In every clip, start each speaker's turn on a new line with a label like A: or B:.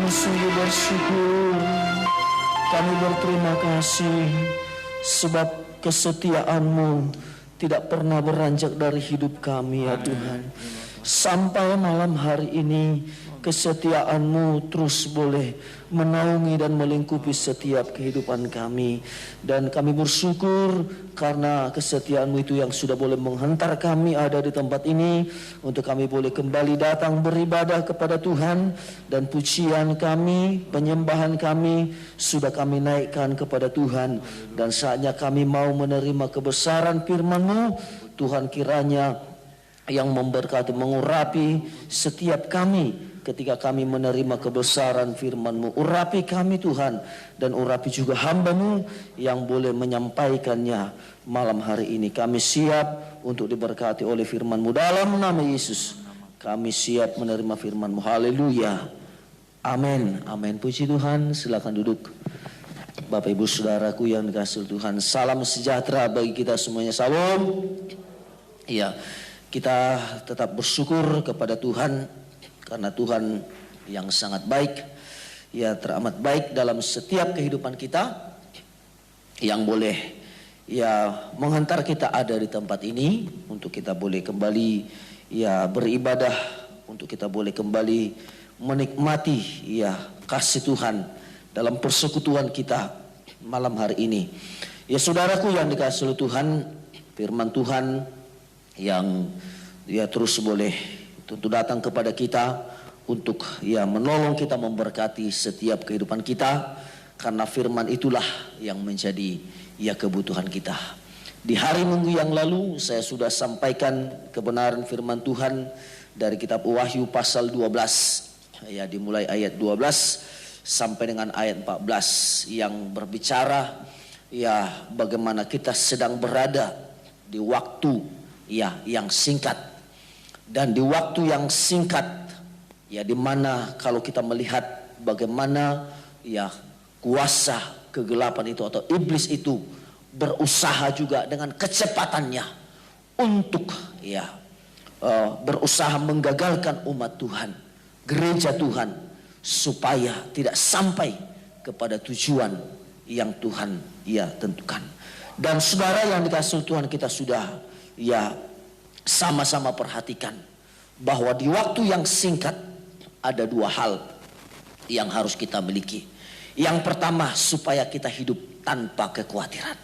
A: Kami sungguh bersyukur, kami berterima kasih sebab kesetiaan-Mu tidak pernah beranjak dari hidup kami ya Tuhan. Sampai malam hari ini kesetiaan-Mu terus boleh menaungi dan melingkupi setiap kehidupan kami. Dan kami bersyukur karena kesetiaan-Mu itu yang sudah boleh menghantar kami ada di tempat ini, untuk kami boleh kembali datang beribadah kepada Tuhan. Dan pujian kami, penyembahan kami sudah kami naikkan kepada Tuhan. Dan saatnya kami mau menerima kebesaran firman-Mu. Tuhan, kiranya yang memberkati, mengurapi setiap kami ketika kami menerima kebesaran firman-Mu. Urapi kami Tuhan, dan urapi juga hamba-Mu yang boleh menyampaikannya malam hari ini. Kami siap untuk diberkati oleh firman-Mu dalam nama Yesus. Kami siap menerima firman-Mu. Haleluya. Amin. Amin. Puji Tuhan. Silakan duduk. Bapak Ibu Saudaraku yang dikasihi Tuhan, salam sejahtera bagi kita semuanya. Salam. Iya. Kita tetap bersyukur kepada Tuhan karena Tuhan yang sangat baik, ya teramat baik dalam setiap kehidupan kita, yang boleh ya menghantar kita ada di tempat ini untuk kita boleh kembali ya beribadah, untuk kita boleh kembali menikmati ya kasih Tuhan dalam persekutuan kita malam hari ini. Ya saudaraku yang dikasihi Tuhan, firman Tuhan yang ya terus boleh tentu datang kepada kita untuk ya menolong kita, memberkati setiap kehidupan kita, karena firman itulah yang menjadi ya kebutuhan kita. Di hari Minggu yang lalu saya sudah sampaikan kebenaran firman Tuhan dari kitab Wahyu pasal 12, ya dimulai ayat 12 sampai dengan ayat 14, yang berbicara ya bagaimana kita sedang berada di waktu ya yang singkat. Dan di waktu yang singkat ya dimana kalau kita melihat bagaimana ya kuasa kegelapan itu atau iblis itu berusaha juga dengan kecepatannya untuk ya berusaha menggagalkan umat Tuhan, gereja Tuhan, supaya tidak sampai kepada tujuan yang Tuhan ya tentukan. Dan saudara yang dikasihi Tuhan, kita sudah ya sama-sama perhatikan bahwa di waktu yang singkat ada dua hal yang harus kita miliki. Yang pertama, supaya kita hidup tanpa kekhawatiran.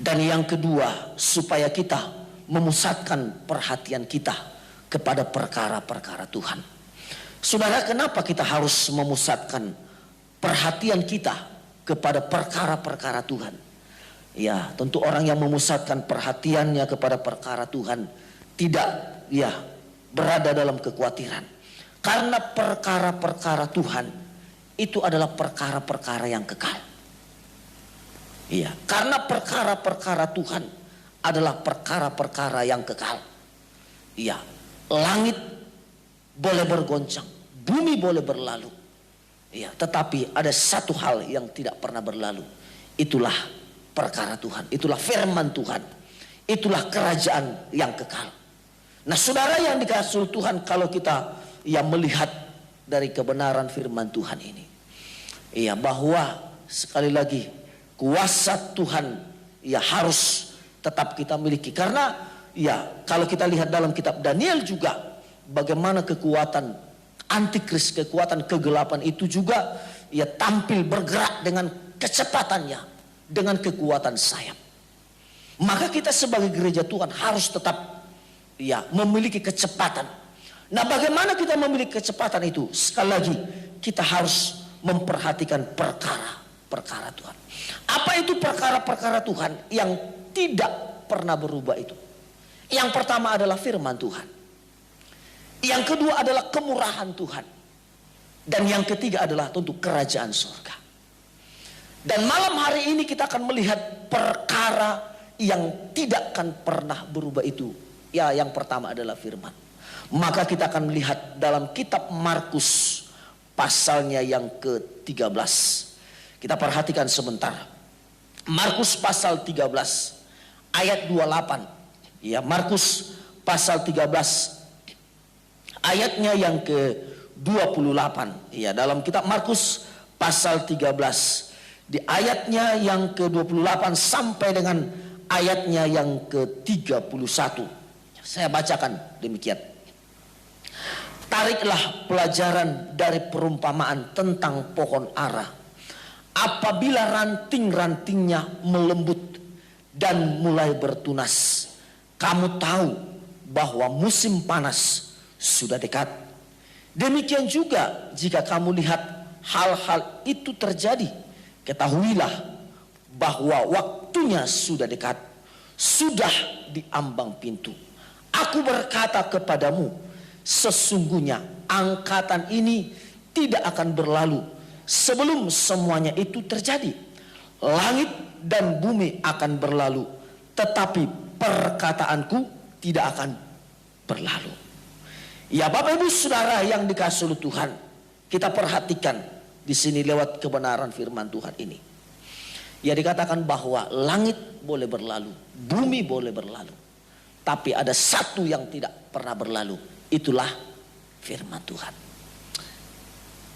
A: Dan yang kedua, supaya kita memusatkan perhatian kita kepada perkara-perkara Tuhan. Saudara, kenapa kita harus memusatkan perhatian kita kepada perkara-perkara Tuhan? Ya, tentu orang yang memusatkan perhatiannya kepada perkara Tuhan tidak ya berada dalam kekhawatiran. Karena perkara-perkara Tuhan itu adalah perkara-perkara yang kekal. Iya, karena perkara-perkara Tuhan adalah perkara-perkara yang kekal. Iya, langit boleh bergoncang, bumi boleh berlalu. Iya, tetapi ada satu hal yang tidak pernah berlalu. Itulah perkara Tuhan, itulah firman Tuhan, itulah kerajaan yang kekal. Nah saudara yang dikasihi Tuhan, kalau kita ya melihat dari kebenaran firman Tuhan ini, ya bahwa sekali lagi kuasa Tuhan ya harus tetap kita miliki. Karena ya kalau kita lihat dalam kitab Daniel juga bagaimana kekuatan antikris, kekuatan kegelapan itu juga ya tampil bergerak dengan kecepatannya, dengan kekuatan sayap. Maka kita sebagai gereja Tuhan harus tetap ya memiliki kecepatan. Nah bagaimana kita memiliki kecepatan itu? Sekali lagi kita harus memperhatikan perkara-perkara Tuhan. Apa itu perkara-perkara Tuhan yang tidak pernah berubah itu? Yang pertama adalah firman Tuhan. Yang kedua adalah kemurahan Tuhan. Dan yang ketiga adalah tentu kerajaan surga. Dan malam hari ini kita akan melihat perkara yang tidak akan pernah berubah itu. Ya, yang pertama adalah firman. Maka kita akan melihat dalam kitab Markus pasalnya yang ke-13. Kita perhatikan sebentar. Markus pasal 13 ayat 28. Ya, Markus pasal 13 ayatnya yang ke ke-28. Ya, dalam kitab Markus pasal 13 di ayatnya yang ke-28 sampai dengan ayatnya yang ke-31. Saya bacakan demikian. Tariklah pelajaran dari perumpamaan tentang pohon ara. Apabila ranting-rantingnya melembut dan mulai bertunas, kamu tahu bahwa musim panas sudah dekat. Demikian juga jika kamu lihat hal-hal itu terjadi, ketahuilah bahwa waktunya sudah dekat, sudah di ambang pintu. Aku berkata kepadamu, sesungguhnya angkatan ini tidak akan berlalu sebelum semuanya itu terjadi. Langit dan bumi akan berlalu, tetapi perkataanku tidak akan berlalu. Ya, Bapak Ibu Saudara yang dikasihi oleh Tuhan, kita perhatikan di sini lewat kebenaran firman Tuhan ini. Ya, dikatakan bahwa langit boleh berlalu, bumi boleh berlalu, tapi ada satu yang tidak pernah berlalu, itulah firman Tuhan.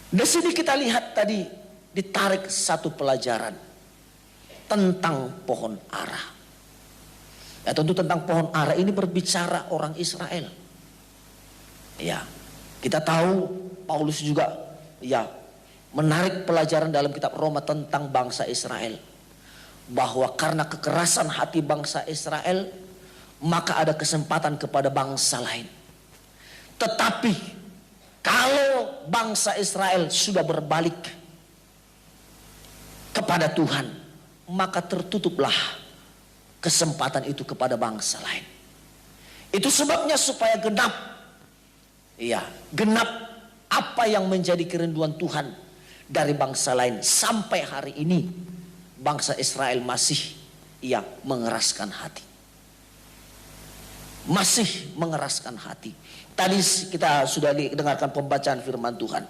A: Di sini kita lihat tadi ditarik satu pelajaran tentang pohon ara. Ya, tentu tentang pohon ara ini berbicara orang Israel. Ya, kita tahu Paulus juga ya menarik pelajaran dalam kitab Roma tentang bangsa Israel, bahwa karena kekerasan hati bangsa Israel maka ada kesempatan kepada bangsa lain. Tetapi kalau bangsa Israel sudah berbalik kepada Tuhan, maka tertutuplah kesempatan itu kepada bangsa lain. Itu sebabnya supaya genap, ya, genap apa yang menjadi kerinduan Tuhan dari bangsa lain. Sampai hari ini bangsa Israel masih mengeraskan hati. Masih mengeraskan hati. Tadi kita sudah dengarkan pembacaan firman Tuhan,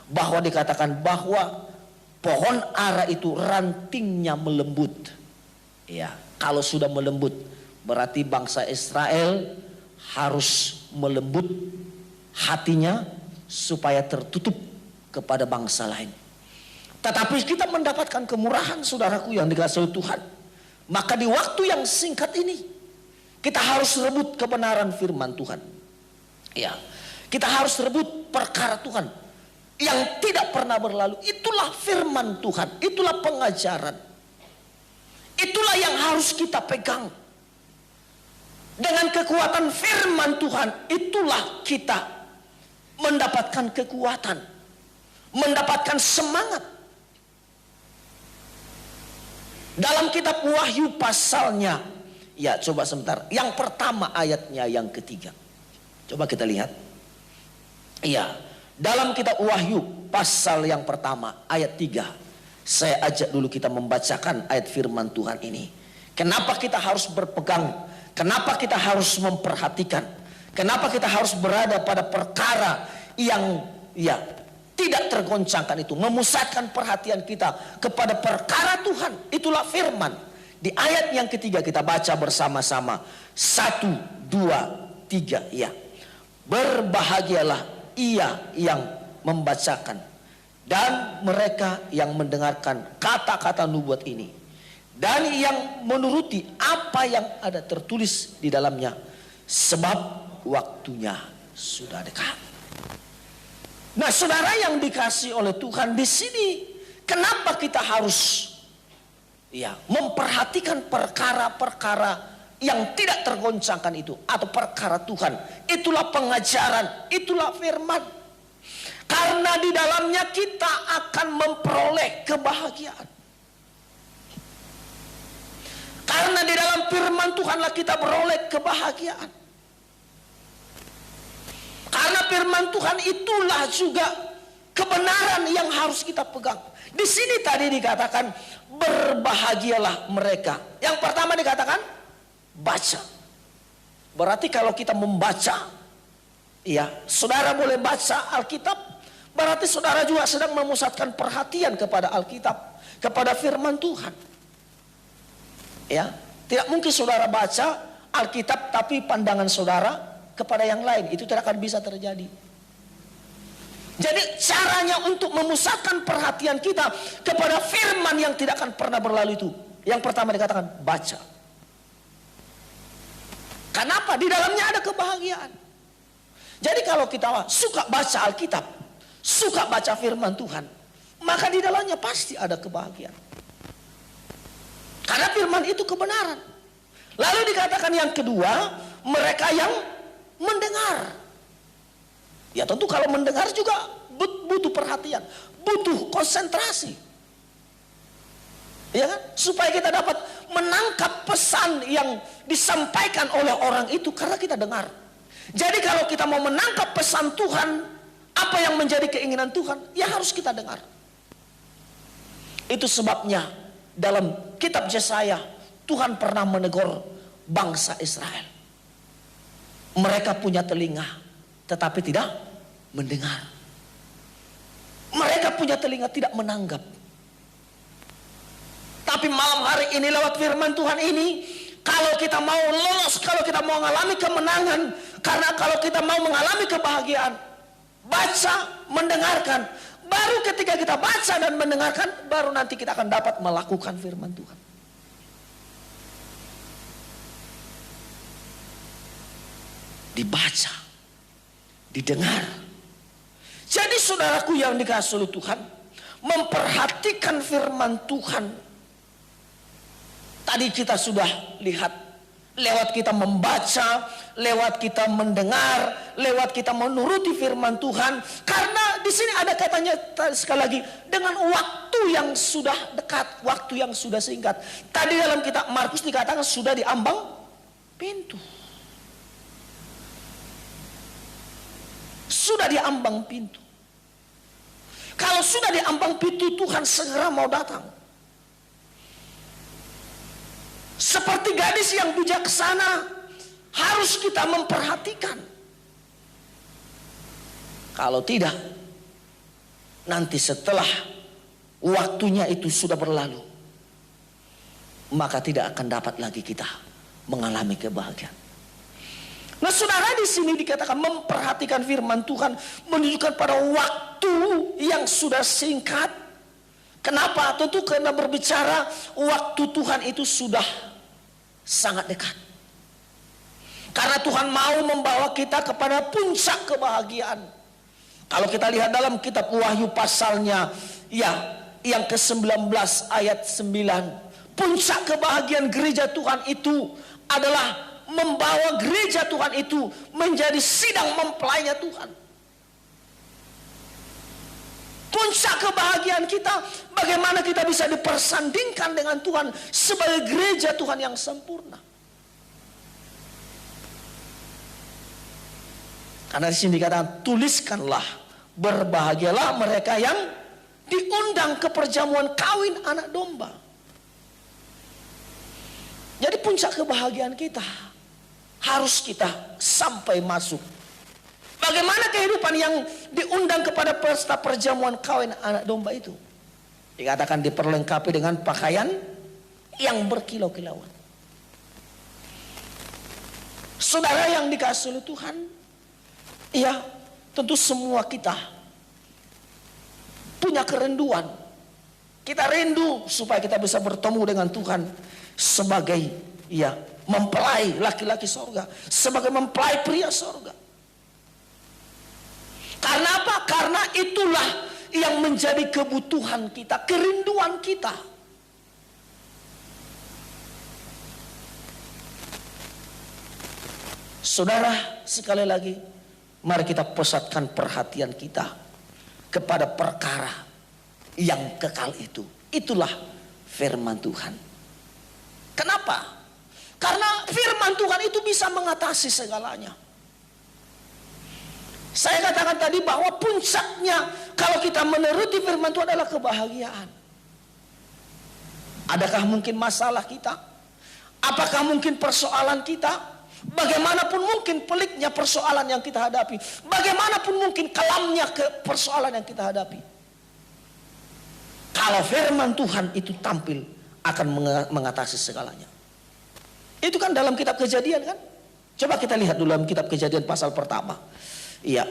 A: bahwa dikatakan bahwa pohon ara itu rantingnya melembut. Ya, kalau sudah melembut berarti bangsa Israel harus melembut hatinya supaya tertutup kepada bangsa lain. Tetapi kita mendapatkan kemurahan, saudaraku yang dikasihi Tuhan. Maka di waktu yang singkat ini kita harus rebut kebenaran firman Tuhan. Ya, kita harus rebut perkara Tuhan yang tidak pernah berlalu. Itulah firman Tuhan, itulah pengajaran. Itulah yang harus kita pegang. Dengan kekuatan firman Tuhan, itulah kita mendapatkan kekuatan, mendapatkan semangat. Dalam kitab Wahyu pasalnya, ya coba sebentar, yang pertama ayatnya yang ketiga. Coba kita lihat. Iya, dalam kitab Wahyu pasal yang pertama ayat 3. Saya ajak dulu kita membacakan ayat firman Tuhan ini. Kenapa kita harus berpegang? Kenapa kita harus memperhatikan? Kenapa kita harus berada pada perkara yang tidak tergoncangkan itu, memusatkan perhatian kita kepada perkara Tuhan. Itulah firman. Di ayat yang ketiga kita baca bersama-sama. 1, 2, 3. Ya. Berbahagialah ia yang membacakan dan mereka yang mendengarkan kata-kata nubuat ini, dan yang menuruti apa yang ada tertulis di dalamnya, sebab waktunya sudah dekat. Nah, saudara yang dikasihi oleh Tuhan, di sini kenapa kita harus memperhatikan perkara-perkara yang tidak tergoncangkan itu, atau perkara Tuhan? Itulah pengajaran, itulah firman. Karena di dalamnya kita akan memperoleh kebahagiaan. Karena di dalam firman Tuhanlah kita beroleh kebahagiaan. Karena firman Tuhan itulah juga kebenaran yang harus kita pegang. Di sini tadi dikatakan berbahagialah mereka. Yang pertama dikatakan baca. Berarti kalau kita membaca, saudara boleh baca Alkitab, berarti saudara juga sedang memusatkan perhatian kepada Alkitab, kepada firman Tuhan. Ya, tidak mungkin saudara baca Alkitab tapi pandangan saudara kepada yang lain, itu tidak akan bisa terjadi. Jadi caranya untuk memusatkan perhatian kita kepada firman yang tidak akan pernah berlalu itu, yang pertama dikatakan baca. Kenapa? Di dalamnya ada kebahagiaan. Jadi kalau kita suka baca Alkitab, suka baca firman Tuhan, maka di dalamnya pasti ada kebahagiaan. Karena firman itu kebenaran. Lalu dikatakan yang kedua, mereka yang mendengar. Ya tentu kalau mendengar juga butuh perhatian, butuh konsentrasi. Ya kan? Supaya kita dapat menangkap pesan yang disampaikan oleh orang itu karena kita dengar. Jadi kalau kita mau menangkap pesan Tuhan, apa yang menjadi keinginan Tuhan, ya harus kita dengar. Itu sebabnya dalam kitab Yesaya Tuhan pernah menegur bangsa Israel. Mereka punya telinga tetapi tidak mendengar. Mereka punya telinga tidak menanggap. Tapi malam hari ini lewat firman Tuhan ini, kalau kita mau lolos, kalau kita mau mengalami kemenangan, karena kalau kita mau mengalami kebahagiaan, baca, mendengarkan. Baru ketika kita baca dan mendengarkan, baru nanti kita akan dapat melakukan firman Tuhan. Dibaca, didengar. Jadi saudaraku yang dikasihi oleh Tuhan, memperhatikan firman Tuhan. Tadi kita sudah lihat lewat kita membaca, lewat kita mendengar, lewat kita menuruti firman Tuhan. Karena di sini ada katanya sekali lagi, dengan waktu yang sudah dekat, waktu yang sudah singkat. Tadi dalam kitab Markus dikatakan sudah di ambang pintu. Sudah di ambang pintu. Kalau sudah di ambang pintu, Tuhan segera mau datang. Seperti gadis yang bijaksana, harus kita memperhatikan. Kalau tidak, nanti setelah waktunya itu sudah berlalu, maka tidak akan dapat lagi kita mengalami kebahagiaan. Nah saudara, di sini dikatakan memperhatikan firman Tuhan menunjukkan pada waktu yang sudah singkat. Kenapa? Tentu karena berbicara waktu Tuhan itu sudah sangat dekat. Karena Tuhan mau membawa kita kepada puncak kebahagiaan. Kalau kita lihat dalam kitab Wahyu pasalnya ya yang ke-19 ayat 9, puncak kebahagiaan gereja Tuhan itu adalah membawa gereja Tuhan itu menjadi sidang mempelainya Tuhan. Puncak kebahagiaan kita, bagaimana kita bisa dipersandingkan dengan Tuhan sebagai gereja Tuhan yang sempurna. Karena di sini dikatakan, tuliskanlah, berbahagialah mereka yang diundang ke perjamuan kawin anak domba. Jadi puncak kebahagiaan kita harus kita sampai masuk. Bagaimana kehidupan yang diundang kepada pesta perjamuan kawin anak domba itu? Dikatakan diperlengkapi dengan pakaian yang berkilau-kilauan. Saudara yang dikasihi oleh Tuhan, ya tentu semua kita punya kerinduan. Kita rindu supaya kita bisa bertemu dengan Tuhan sebagai ya mempelai laki-laki sorga, sebagai mempelai pria sorga. Karena apa? Karena itulah yang menjadi kebutuhan kita, kerinduan kita. Saudara, sekali lagi, mari kita pusatkan perhatian kita kepada perkara yang kekal itu. Itulah firman Tuhan. Kenapa? Karena firman Tuhan itu bisa mengatasi segalanya. Saya katakan tadi bahwa puncaknya kalau kita menuruti firman Tuhan adalah kebahagiaan. Adakah mungkin masalah kita? Apakah mungkin persoalan kita? Bagaimanapun mungkin peliknya persoalan yang kita hadapi, bagaimanapun mungkin kelamnya persoalan yang kita hadapi, kalau firman Tuhan itu tampil akan mengatasi segalanya. Itu kan dalam kitab Kejadian kan? Coba kita lihat dulu dalam kitab Kejadian pasal pertama. Iya,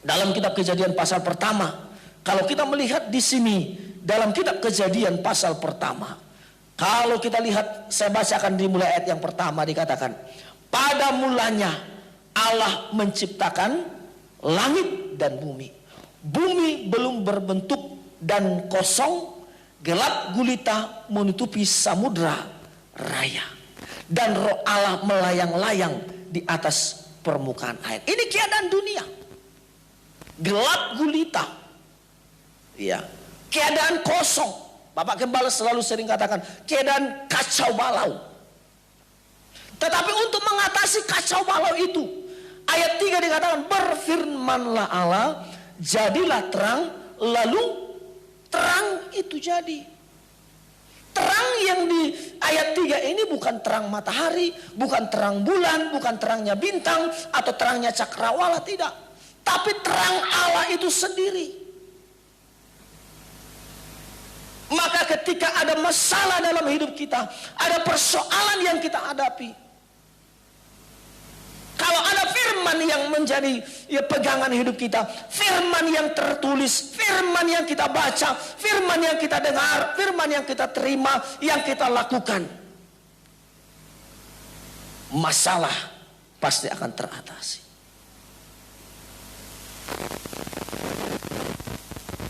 A: Dalam kitab Kejadian pasal pertama, kalau kita melihat di sini dalam kitab Kejadian pasal pertama, kalau kita lihat, saya bacakan dimulai ayat yang pertama, dikatakan, pada mulanya Allah menciptakan langit dan bumi. Bumi belum berbentuk dan kosong, gelap gulita menutupi samudra raya, dan roh Allah melayang-layang di atas permukaan air. Ini keadaan dunia, gelap gulita, ya, keadaan kosong. Bapak Gembala selalu sering katakan keadaan kacau balau. Tetapi untuk mengatasi kacau balau itu, ayat 3 dikatakan, berfirmanlah Allah, jadilah terang, lalu terang itu jadi. Terang yang di ayat 3 ini bukan terang matahari, bukan terang bulan, bukan terangnya bintang atau terangnya cakrawala, tidak. Tapi terang Allah itu sendiri. Maka ketika ada masalah dalam hidup kita, ada persoalan yang kita hadapi, kalau ada firman yang menjadi pegangan hidup kita, firman yang tertulis, firman yang kita baca, firman yang kita dengar, firman yang kita terima, yang kita lakukan, masalah pasti akan teratasi.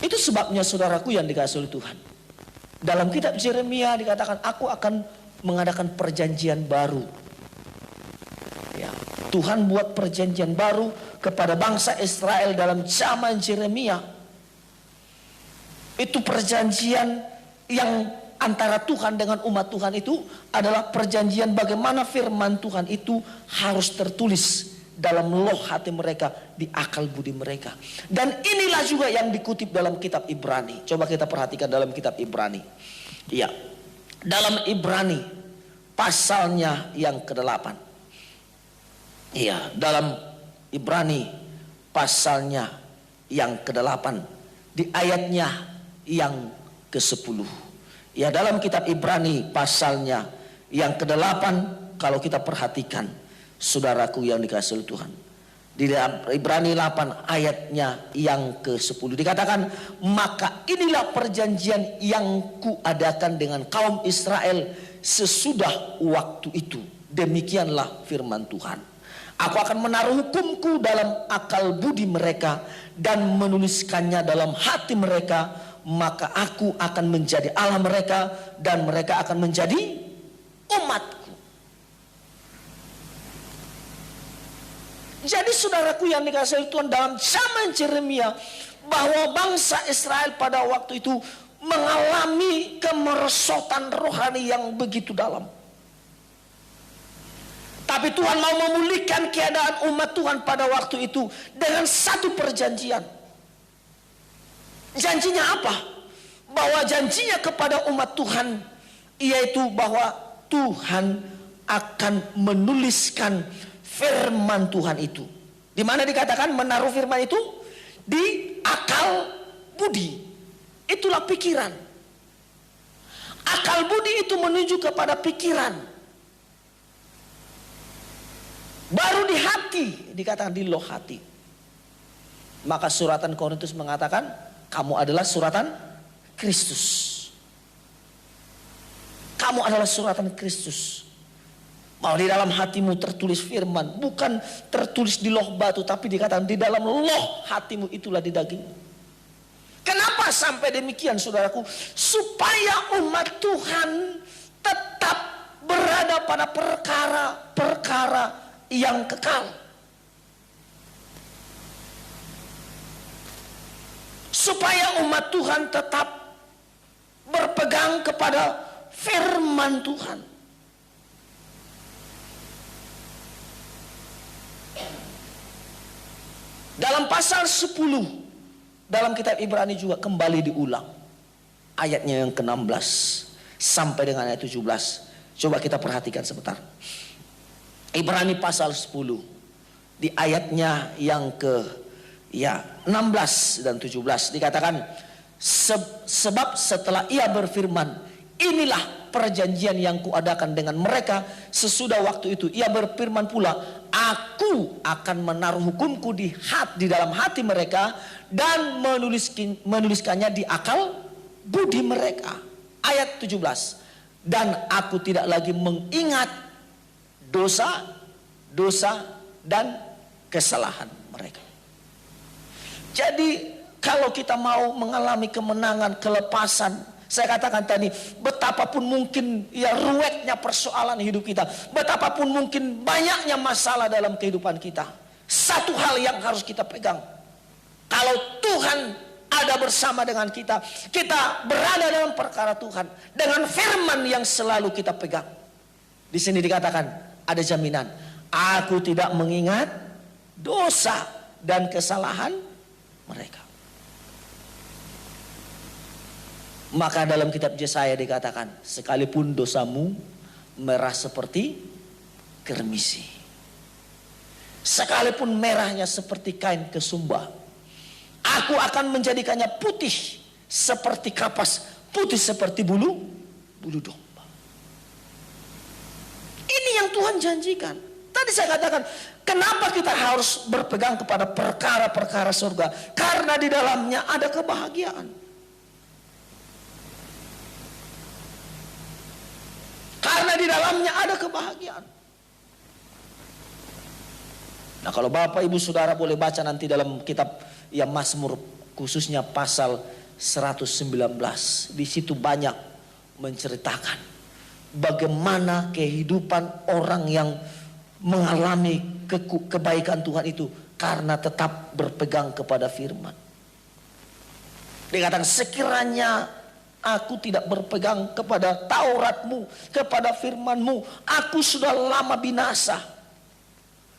A: Itu sebabnya saudaraku yang dikasihi oleh Tuhan, dalam kitab Yeremia dikatakan, aku akan mengadakan perjanjian baru. Ya, Tuhan buat perjanjian baru kepada bangsa Israel dalam zaman Yeremia. Itu perjanjian yang antara Tuhan dengan umat Tuhan itu adalah perjanjian bagaimana firman Tuhan itu harus tertulis dalam loh hati mereka, di akal budi mereka. Dan inilah juga yang dikutip dalam kitab Ibrani. Coba kita perhatikan dalam kitab Ibrani. Ya, dalam Ibrani pasalnya yang ke-8. Iya, dalam Ibrani pasalnya yang ke-8, di ayatnya yang ke-10. Ya, dalam kitab Ibrani pasalnya yang ke-8, kalau kita perhatikan, saudaraku yang dikasihi Tuhan, di dalam Ibrani 8 ayatnya yang ke-10 dikatakan, maka inilah perjanjian yang kuadakan dengan kaum Israel sesudah waktu itu. Demikianlah firman Tuhan. Aku akan menaruh hukumku dalam akal budi mereka dan menuliskannya dalam hati mereka. Maka aku akan menjadi Allah mereka dan mereka akan menjadi umatku. Jadi saudaraku yang dikasihi Tuhan, dalam zaman Yeremia, bahwa bangsa Israel pada waktu itu mengalami kemerosotan rohani yang begitu dalam. Tapi Tuhan mau memulihkan keadaan umat Tuhan pada waktu itu dengan satu perjanjian. Janjinya apa? Bahwa janjinya kepada umat Tuhan, yaitu bahwa Tuhan akan menuliskan firman Tuhan itu. Di mana dikatakan menaruh firman itu? Di akal budi. Itulah pikiran. Akal budi itu menuju kepada pikiran. Baru di hati, dikatakan di loh hati. Maka suratan Korintus mengatakan, kamu adalah suratan Kristus. Kamu adalah suratan Kristus. Mau di dalam hatimu tertulis firman, bukan tertulis di loh batu, tapi dikatakan di dalam loh hatimu, itulah di daging. Kenapa sampai demikian saudaraku? Supaya umat Tuhan tetap berada pada perkara-perkara yang kekal. Supaya umat Tuhan tetap berpegang kepada firman Tuhan. Dalam pasal 10 dalam kitab Ibrani juga kembali diulang ayatnya yang ke-16 sampai dengan ayat 17. Coba kita perhatikan sebentar. Ibrani pasal 10 di ayatnya yang ke 16 dan 17 dikatakan, sebab setelah ia berfirman, inilah perjanjian yang kuadakan dengan mereka sesudah waktu itu. Ia berfirman pula, aku akan menaruh hukumku di dalam hati mereka dan menuliskannya di akal budi mereka. Ayat 17. Dan aku tidak lagi mengingat dosa dan kesalahan mereka. Jadi kalau kita mau mengalami kemenangan, kelepasan, saya katakan tadi, betapapun mungkin ya ruwetnya persoalan hidup kita, betapapun mungkin banyaknya masalah dalam kehidupan kita, satu hal yang harus kita pegang. Kalau Tuhan ada bersama dengan kita, kita berada dalam perkara Tuhan dengan firman yang selalu kita pegang. Di sini dikatakan ada jaminan, aku tidak mengingat dosa dan kesalahan mereka. Maka dalam kitab Yesaya dikatakan, sekalipun dosamu merah seperti kermisi, sekalipun merahnya seperti kain kesumba, aku akan menjadikannya putih seperti kapas, putih seperti bulu domba. Ini yang Tuhan janjikan. Tadi saya katakan, kenapa kita harus berpegang kepada perkara-perkara surga? Karena di dalamnya ada kebahagiaan. Karena di dalamnya ada kebahagiaan. Nah, kalau Bapak Ibu Saudara boleh baca nanti dalam kitab yang Mazmur, khususnya pasal 119, di situ banyak menceritakan bagaimana kehidupan orang yang mengalami kebaikan Tuhan itu karena tetap berpegang kepada firman. Dikatakan, sekiranya aku tidak berpegang kepada Tauratmu, kepada firmanmu, aku sudah lama binasa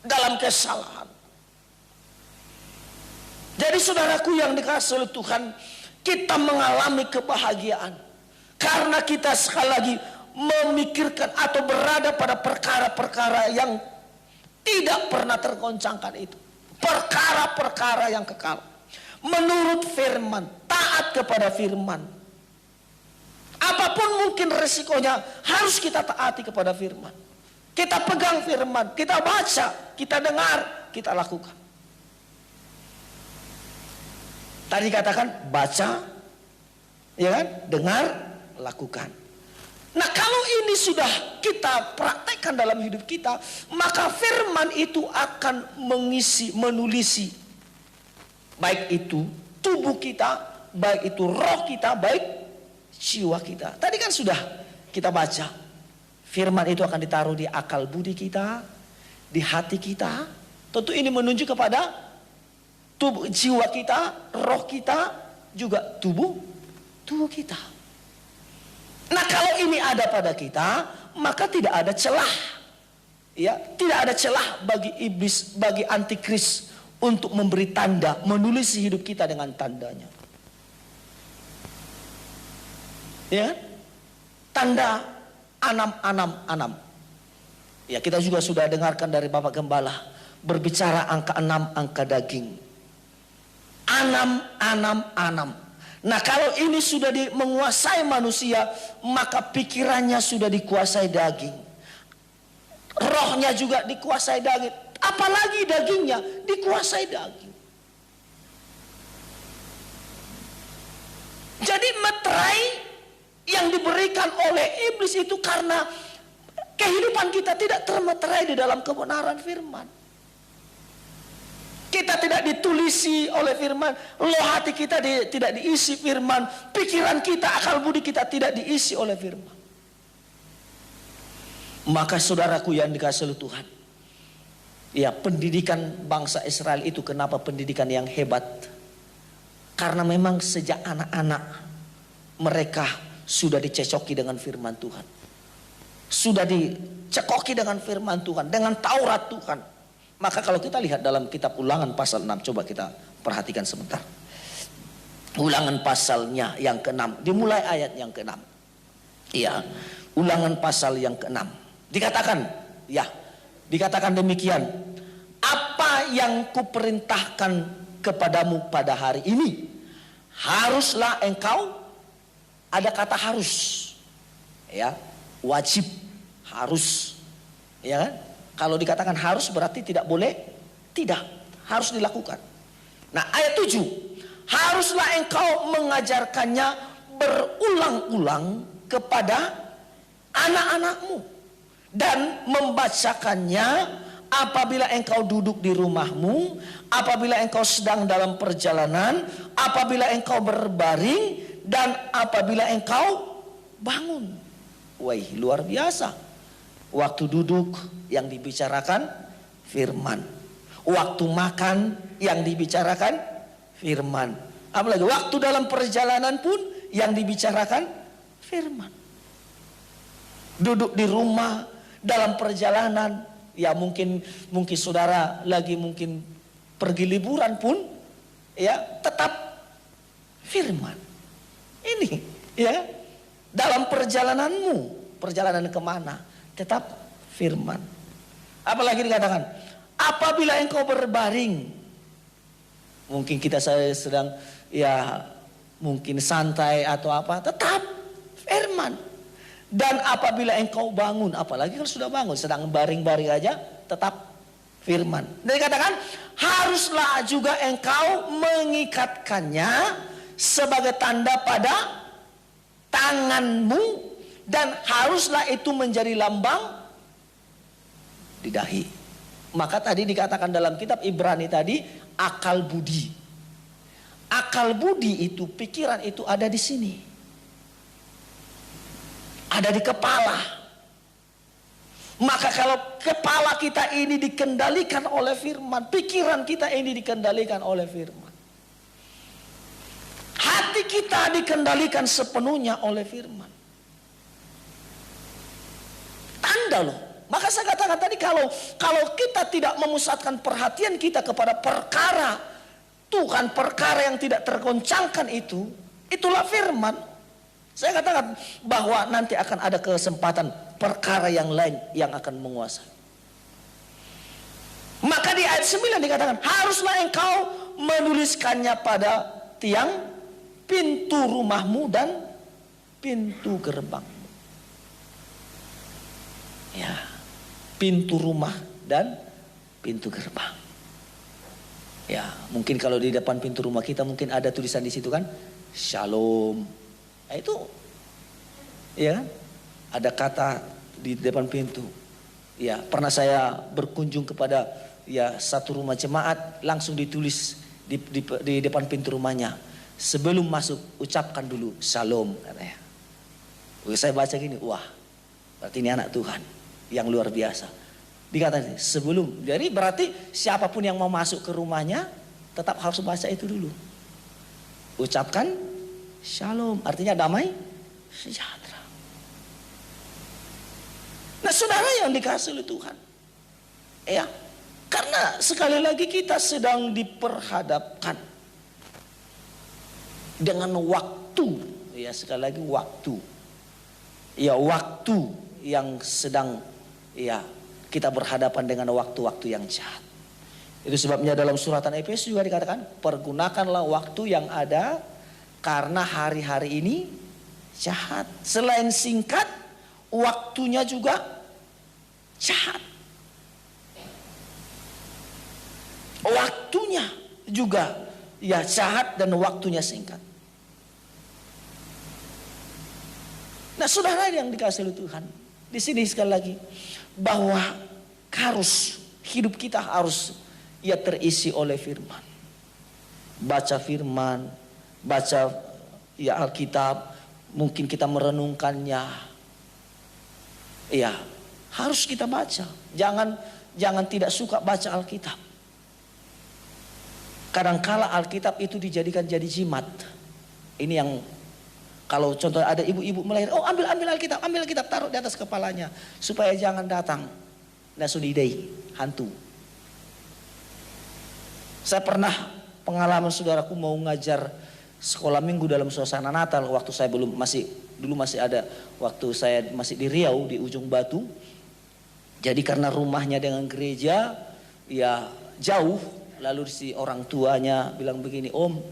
A: dalam kesalahan. Jadi saudaraku yang dikasihi oleh Tuhan, kita mengalami kebahagiaan karena kita sekali lagi memikirkan atau berada pada perkara-perkara yang tidak pernah tergoncangkan itu. Perkara-perkara yang kekal. Menurut firman, taat kepada firman. Apapun mungkin resikonya, harus kita taati kepada firman. Kita pegang firman, kita baca, kita dengar, kita lakukan. Tadi katakan baca, ya kan? Dengar, lakukan. Nah, kalau ini sudah kita praktekkan dalam hidup kita, maka firman itu akan menulisi baik itu tubuh kita, baik itu roh kita, baik jiwa kita. Tadi kan sudah kita baca, firman itu akan ditaruh di akal budi kita, di hati kita. Tentu ini menunjuk kepada tubuh, jiwa kita, roh kita, juga tubuh kita. Nah, kalau ini ada pada kita, maka tidak ada celah. Ya, tidak ada celah bagi iblis, bagi antikris untuk memberi tanda, menulis hidup kita dengan tandanya. Ya, tanda anam. Ya, kita juga sudah dengarkan dari Bapak Gembala berbicara angka 6, angka daging. Anam. Nah, kalau ini sudah menguasai manusia, maka pikirannya sudah dikuasai daging. Rohnya juga dikuasai daging. Apalagi dagingnya dikuasai daging. Jadi meterai yang diberikan oleh iblis itu karena kehidupan kita tidak termeterai di dalam kebenaran firman. Kita tidak ditulisi oleh firman, loh hati kita tidak diisi firman, pikiran kita, akal budi kita tidak diisi oleh firman. Maka saudaraku yang dikasihi oleh Tuhan, ya, pendidikan bangsa Israel itu kenapa pendidikan yang hebat? Karena memang sejak anak-anak mereka sudah dicecoki dengan firman Tuhan, sudah dicekoki dengan firman Tuhan, dengan Taurat Tuhan. Maka kalau kita lihat dalam kitab Ulangan pasal 6, coba kita perhatikan sebentar. Ulangan pasalnya yang ke-6, dimulai ayat yang ke-6. Iya, Ulangan pasal yang ke-6. Dikatakan demikian. Apa yang kuperintahkan kepadamu pada hari ini, haruslah engkau, ada kata harus. Ya, wajib, harus. Ya kan? Kalau dikatakan harus berarti tidak boleh, tidak, harus dilakukan. Nah, ayat 7, haruslah engkau mengajarkannya berulang-ulang kepada anak-anakmu dan membacakannya apabila engkau duduk di rumahmu, apabila engkau sedang dalam perjalanan, apabila engkau berbaring, dan apabila engkau bangun. Wah, luar biasa. Waktu duduk yang dibicarakan firman, waktu makan yang dibicarakan firman, apalagi waktu dalam perjalanan pun yang dibicarakan firman. Duduk di rumah dalam perjalanan, ya mungkin saudara lagi mungkin pergi liburan pun, ya tetap firman. Ini ya dalam perjalananmu, perjalanan kemana, tetap firman. Apalagi dikatakan apabila engkau berbaring, mungkin kita sedang ya mungkin santai atau apa, tetap firman. Dan apabila engkau bangun, apalagi kalau sudah bangun, sedang baring-baring aja, tetap firman. Dan dikatakan haruslah juga engkau mengikatkannya sebagai tanda pada tanganmu, dan haruslah itu menjadi lambang di dahi. Maka tadi dikatakan dalam kitab Ibrani tadi, akal budi. Akal budi itu, pikiran itu ada di sini. Ada di kepala. Maka kalau kepala kita ini dikendalikan oleh firman, pikiran kita ini dikendalikan oleh firman, hati kita dikendalikan sepenuhnya oleh firman. Tanda loh. Maka saya katakan tadi, kalau kita tidak memusatkan perhatian kita kepada perkara Tuhan, perkara yang tidak tergoncangkan itu, itulah firman. Saya katakan bahwa nanti akan ada kesempatan perkara yang lain yang akan menguasai. Maka di ayat 9 dikatakan haruslah engkau menuliskannya pada tiang pintu rumahmu dan pintu gerbang. Ya, pintu rumah dan pintu gerbang. Ya, mungkin kalau di depan pintu rumah kita mungkin ada tulisan di situ kan, Shalom. Nah, itu, ya kan? Ada kata di depan pintu. Ya, pernah saya berkunjung kepada ya satu rumah jemaat, langsung ditulis di depan pintu rumahnya, sebelum masuk ucapkan dulu Shalom, katanya. Saya baca gini, wah, berarti ini anak Tuhan yang luar biasa. Dikatakan sebelum, jadi berarti siapapun yang mau masuk ke rumahnya tetap harus baca itu dulu. Ucapkan Shalom, artinya damai sejahtera. Nah, saudara yang dikasihi oleh Tuhan, ya, karena sekali lagi kita sedang diperhadapkan dengan waktu, ya sekali lagi waktu, ya waktu yang sedang, ya kita berhadapan dengan waktu-waktu yang jahat. Itu sebabnya dalam suratan Efesus juga dikatakan, pergunakanlah waktu yang ada karena hari-hari ini jahat. Selain singkat, waktunya juga jahat. Waktunya juga ya jahat dan waktunya singkat. Nah, saudara yang dikasihi oleh Tuhan, di sini sekali lagi bahwa harus hidup kita harus ya terisi oleh firman. Baca firman, baca ya Alkitab, mungkin kita merenungkannya. Ya, harus kita baca. Jangan tidak suka baca Alkitab. Kadangkala Alkitab itu dijadikan jadi jimat. Ini yang kalau contoh ada ibu-ibu melahirkan, oh ambil Alkitab, taruh di atas kepalanya supaya jangan datang nasudidai, hantu. Saya pernah pengalaman, saudaraku, mau ngajar sekolah minggu dalam suasana Natal waktu saya dulu masih ada, waktu saya masih di Riau di Ujung Batu. Jadi karena rumahnya dengan gereja ya jauh, lalu si orang tuanya bilang begini, Om,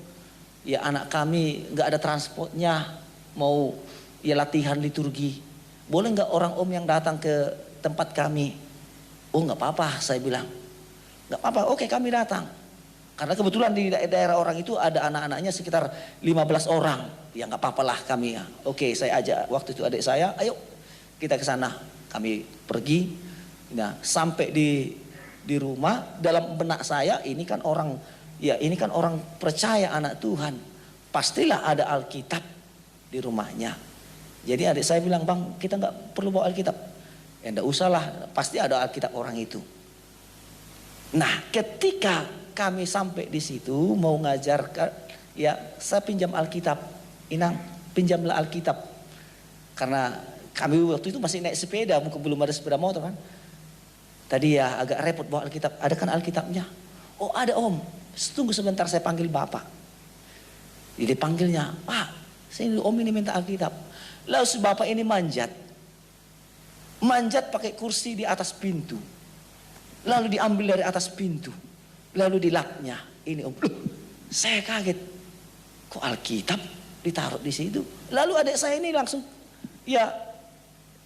A: ya anak kami nggak ada transportnya, mau ya latihan liturgi, boleh nggak orang Om yang datang ke tempat kami?
B: Oh nggak apa-apa, saya bilang. Nggak apa-apa, oke kami datang. Karena kebetulan di daerah orang itu ada anak-anaknya sekitar 15 orang. Ya nggak apa-apa lah kami ya. Oke, saya ajak waktu itu adik saya, ayo kita ke sana. Kami pergi. Nah, sampai di rumah, dalam benak saya ini kan orang percaya anak Tuhan. Pastilah ada Alkitab di rumahnya. Jadi adik saya bilang, "Bang, kita nggak perlu bawa Alkitab." Ya enggak usahlah, pasti ada Alkitab orang itu. Nah, ketika kami sampai di situ mau ngajarkan, ya saya pinjam Alkitab. Inang, pinjamlah Alkitab. Karena kami waktu itu masih naik sepeda, mungkin belum ada sepeda motor kan. Tadi ya agak repot bawa Alkitab. Ada kan Alkitabnya? Oh ada om, tunggu sebentar saya panggil bapak. Jadi panggilnya, Pak, sini om ini minta Alkitab. Lalu si bapak ini manjat pakai kursi di atas pintu. Lalu diambil dari atas pintu. Lalu dilapnya. Ini om. Loh, saya kaget. Kok Alkitab ditaruh di situ? Lalu adik saya ini langsung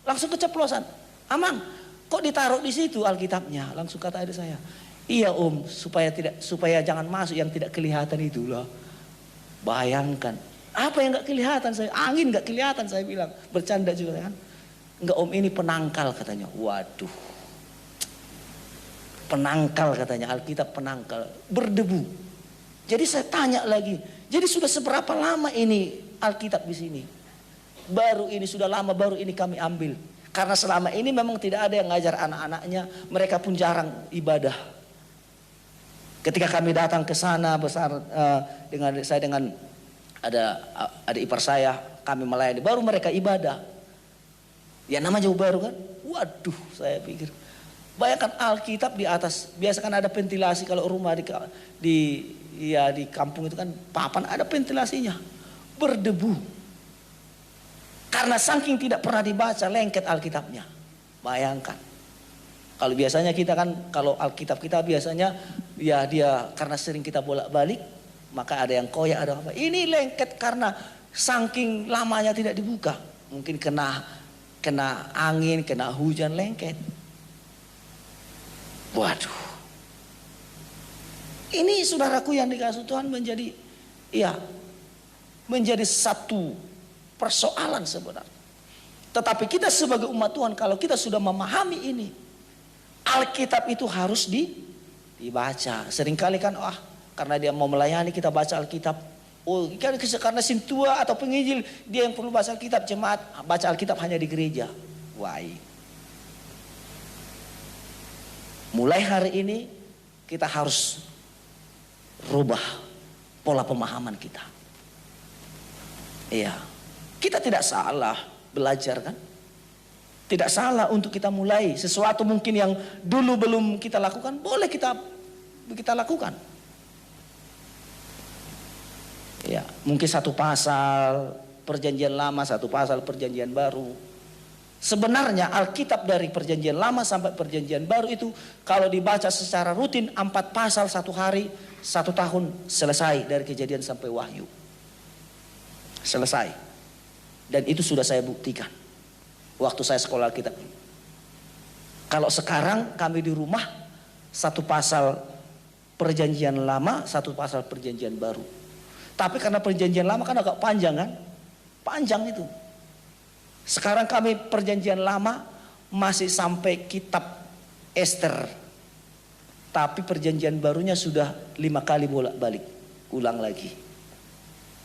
B: keceplosan. Amang, kok ditaruh di situ Alkitabnya? Langsung kata adik saya. Iya om, supaya jangan masuk yang tidak kelihatan itulah. Bayangkan. Apa yang nggak kelihatan saya? Angin nggak kelihatan saya bilang. Bercanda juga kan. Enggak om, ini penangkal katanya. Waduh. Penangkal katanya, Alkitab penangkal. Berdebu. Jadi saya tanya lagi. Jadi sudah seberapa lama ini Alkitab di sini? Baru ini sudah lama, baru ini kami ambil. Karena selama ini memang tidak ada yang ngajar anak-anaknya. Mereka pun jarang ibadah. Ketika kami datang ke sana dengan ada adik ipar saya, kami melayani. Baru mereka ibadah. Ya namanya baru kan. Waduh, saya pikir. Bayangkan Alkitab di atas. Biasa kan ada ventilasi kalau rumah di kampung itu kan papan ada ventilasinya. Berdebu. Karena saking tidak pernah dibaca, lengket Alkitabnya. Bayangkan. Kalau biasanya kita kan, kalau Alkitab kita biasanya ya dia karena sering kita bolak-balik, maka ada yang koyak, ada apa. Ini lengket karena saking lamanya tidak dibuka. Mungkin kena angin, kena hujan, lengket. Waduh. Ini saudaraku yang dikasih Tuhan menjadi satu persoalan sebenarnya. Tetapi kita sebagai umat Tuhan, kalau kita sudah memahami ini, Alkitab itu harus dibaca. Seringkali kan karena dia mau melayani kita baca Alkitab. Oh, karena sintua atau penginjil dia yang perlu baca Alkitab, jemaat baca Alkitab hanya di gereja. Why? Mulai hari ini kita harus rubah pola pemahaman kita. Iya, kita tidak salah belajar kan? Tidak salah untuk kita mulai sesuatu mungkin yang dulu belum kita lakukan, boleh kita lakukan. Ya, mungkin satu pasal perjanjian lama, satu pasal perjanjian baru. Sebenarnya Alkitab dari perjanjian lama sampai perjanjian baru itu kalau dibaca secara rutin 4 pasal 1 hari, 1 tahun selesai dari Kejadian sampai Wahyu. Selesai. Dan itu sudah saya buktikan waktu saya sekolah Alkitab. Kalau sekarang kami di rumah 1 pasal perjanjian lama, 1 pasal perjanjian baru. Tapi karena perjanjian lama kan agak panjang kan? Panjang itu. Sekarang kami perjanjian lama masih sampai kitab Ester. Tapi perjanjian barunya sudah 5 kali bolak-balik. Ulang lagi.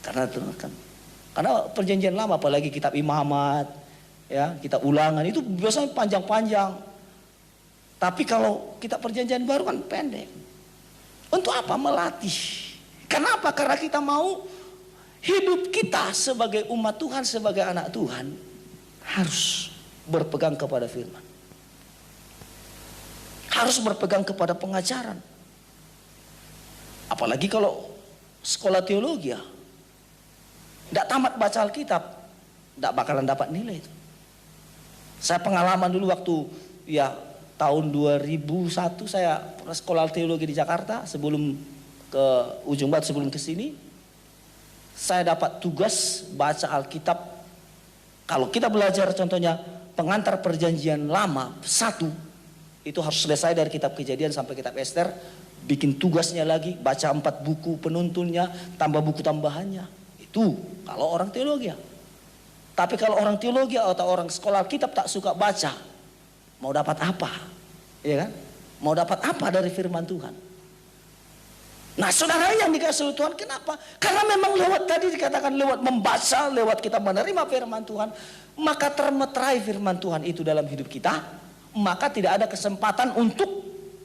B: Karena perjanjian lama apalagi kitab Imamat, ya, kitab Ulangan itu biasanya panjang-panjang. Tapi kalau kitab perjanjian baru kan pendek. Untuk apa? Melatih. Kenapa? Karena kita mau hidup kita sebagai umat Tuhan, sebagai anak Tuhan harus berpegang kepada firman. Harus berpegang kepada pengajaran. Apalagi kalau sekolah teologi ya. Tidak tamat baca Alkitab, tidak bakalan dapat nilai itu. Saya pengalaman dulu waktu tahun 2001 saya sekolah teologi di Jakarta sebelum ke Ujung Batu, sebelum ke sini saya dapat tugas baca Alkitab. Kalau kita belajar contohnya pengantar perjanjian lama 1 Itu harus selesai dari kitab Kejadian sampai kitab Ester. Bikin tugasnya lagi, baca 4 buku penuntunnya, tambah buku tambahannya. Itu kalau orang teologi. Tapi kalau orang teologi atau orang sekolah kitab tak suka baca, mau dapat apa? Iya kan? Mau dapat apa dari firman Tuhan? Nah, saudara yang dikasihi Tuhan, kenapa? Karena memang lewat tadi dikatakan lewat membaca, lewat kita menerima firman Tuhan, maka termeterai firman Tuhan itu dalam hidup kita, maka tidak ada kesempatan untuk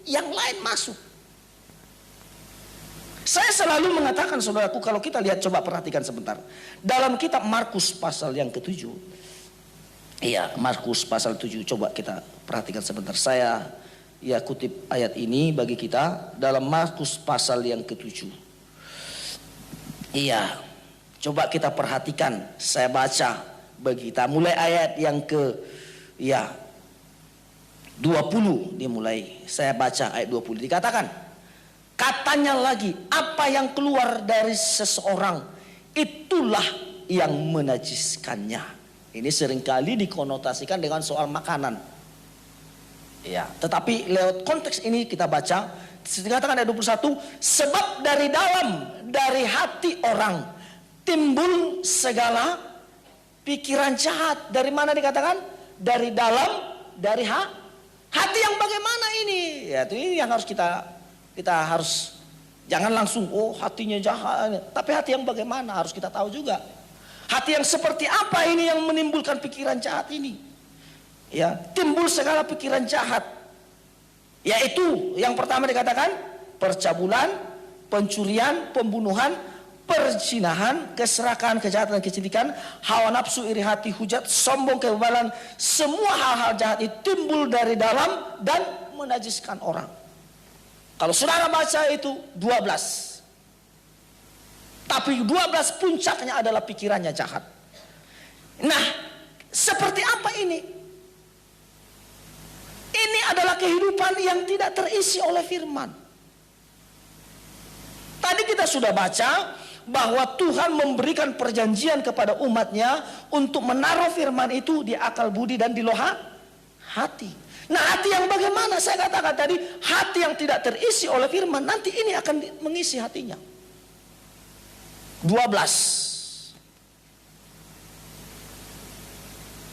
B: yang lain masuk. Saya selalu mengatakan saudaraku, kalau kita lihat, coba perhatikan sebentar. Dalam kitab Markus pasal yang ke-7. Iya, Markus pasal 7, coba kita perhatikan sebentar. Saya kutip ayat ini bagi kita dalam Markus pasal yang ke-7. Iya, coba kita perhatikan. Saya baca bagi kita mulai ayat yang ke 20 dimulai. Saya baca ayat 20. Dikatakan, katanya lagi, apa yang keluar dari seseorang itulah yang menajiskannya. Ini seringkali dikonotasikan dengan soal makanan. Ya, tetapi lewat konteks ini kita baca, dikatakan ayat 21, sebab dari hati orang timbul segala pikiran jahat. Dari mana dikatakan? Dari dalam, dari hati yang bagaimana ini? Ya, itu yang harus kita harus, jangan langsung hatinya jahat, tapi hati yang bagaimana harus kita tahu juga. Hati yang seperti apa ini yang menimbulkan pikiran jahat ini? Ya, timbul segala pikiran jahat. Yaitu yang pertama dikatakan percabulan, pencurian, pembunuhan, perzinahan, keserakahan, kejahatan, kecindikan, hawa nafsu, iri hati, hujat, sombong, kebebalan. Semua hal-hal jahat itu timbul dari dalam dan menajiskan orang. Kalau saudara baca itu 12. Tapi 12 puncaknya adalah pikirannya jahat. Nah, seperti apa ini? Ini adalah kehidupan yang tidak terisi oleh firman. Tadi kita sudah baca bahwa Tuhan memberikan perjanjian kepada umatnya untuk menaruh firman itu di akal budi dan di loha hati. Nah, hati yang bagaimana? Saya katakan tadi, hati yang tidak terisi oleh firman, nanti ini akan mengisi hatinya. 12.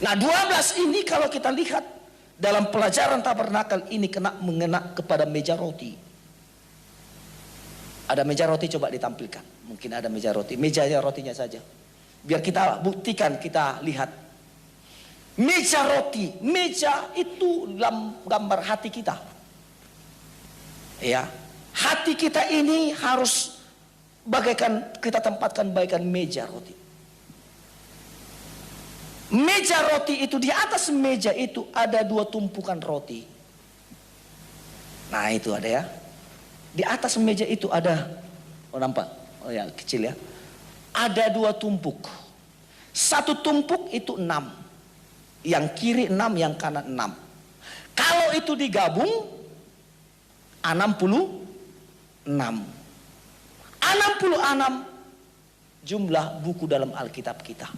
B: Nah, 12 ini kalau kita lihat dalam pelajaran tabernakel ini mengena kepada meja roti. Ada meja roti, coba ditampilkan. Mungkin ada meja roti. Meja rotinya saja. Biar kita buktikan, kita lihat. Meja roti. Meja itu gambar hati kita. Ya. Hati kita ini harus bagaikan kita tempatkan bagaikan meja roti. Meja roti itu, di atas meja itu ada 2 tumpukan roti. Nah, itu ada ya. Di atas meja itu ada, nampak? Oh ya, kecil ya. Ada 2 tumpuk. 1 tumpuk itu 6. Yang kiri 6, yang kanan 6. Kalau itu digabung 66. 66 jumlah buku dalam Alkitab kita.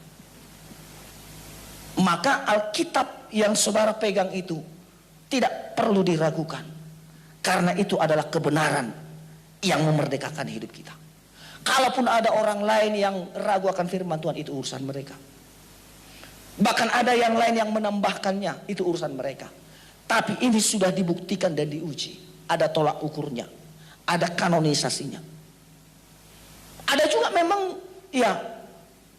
B: Maka Alkitab yang saudara pegang itu tidak perlu diragukan. Karena itu adalah kebenaran yang memerdekakan hidup kita. Kalaupun ada orang lain yang ragu akan firman Tuhan, itu urusan mereka. Bahkan ada yang lain yang menambahkannya, itu urusan mereka. Tapi ini sudah dibuktikan dan diuji. Ada tolak ukurnya, ada kanonisasinya. Ada juga memang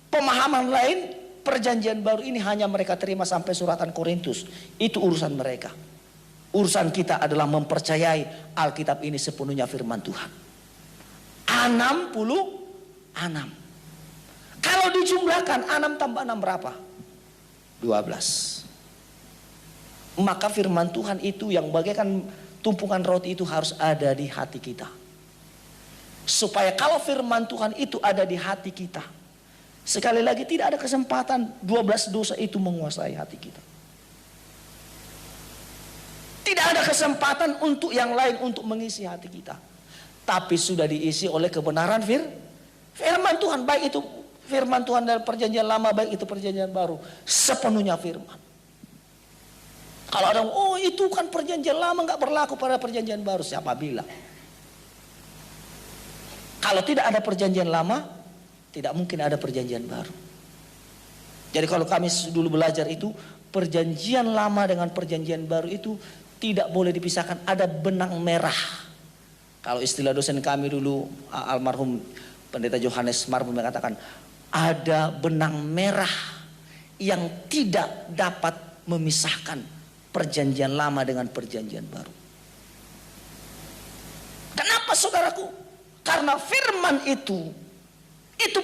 B: pemahaman lain. Perjanjian baru ini hanya mereka terima sampai suratan Korintus. Itu urusan mereka. Urusan kita adalah mempercayai Alkitab ini sepenuhnya firman Tuhan. 66. Kalau dijumlahkan 6 tambah 6 berapa? 12. Maka firman Tuhan itu yang bagaikan tumpukan roti itu harus ada di hati kita. Supaya kalau firman Tuhan itu ada di hati kita, sekali lagi tidak ada kesempatan 12 dosa itu menguasai hati kita. Tidak ada kesempatan untuk yang lain untuk mengisi hati kita. Tapi sudah diisi oleh kebenaran firman Tuhan. Baik itu firman Tuhan dari perjanjian lama, baik itu perjanjian baru. Sepenuhnya firman. Kalau ada, oh itu kan perjanjian lama nggak berlaku pada perjanjian baru, siapa bilang? Kalau tidak ada perjanjian lama, tidak mungkin ada perjanjian baru. Jadi kalau kami dulu belajar itu, perjanjian lama dengan perjanjian baru itu tidak boleh dipisahkan, ada benang merah. Kalau istilah dosen kami dulu, almarhum Pendeta Johannes Marbun mengatakan, ada benang merah yang tidak dapat memisahkan perjanjian lama dengan perjanjian baru. Kenapa saudaraku? Karena firman itu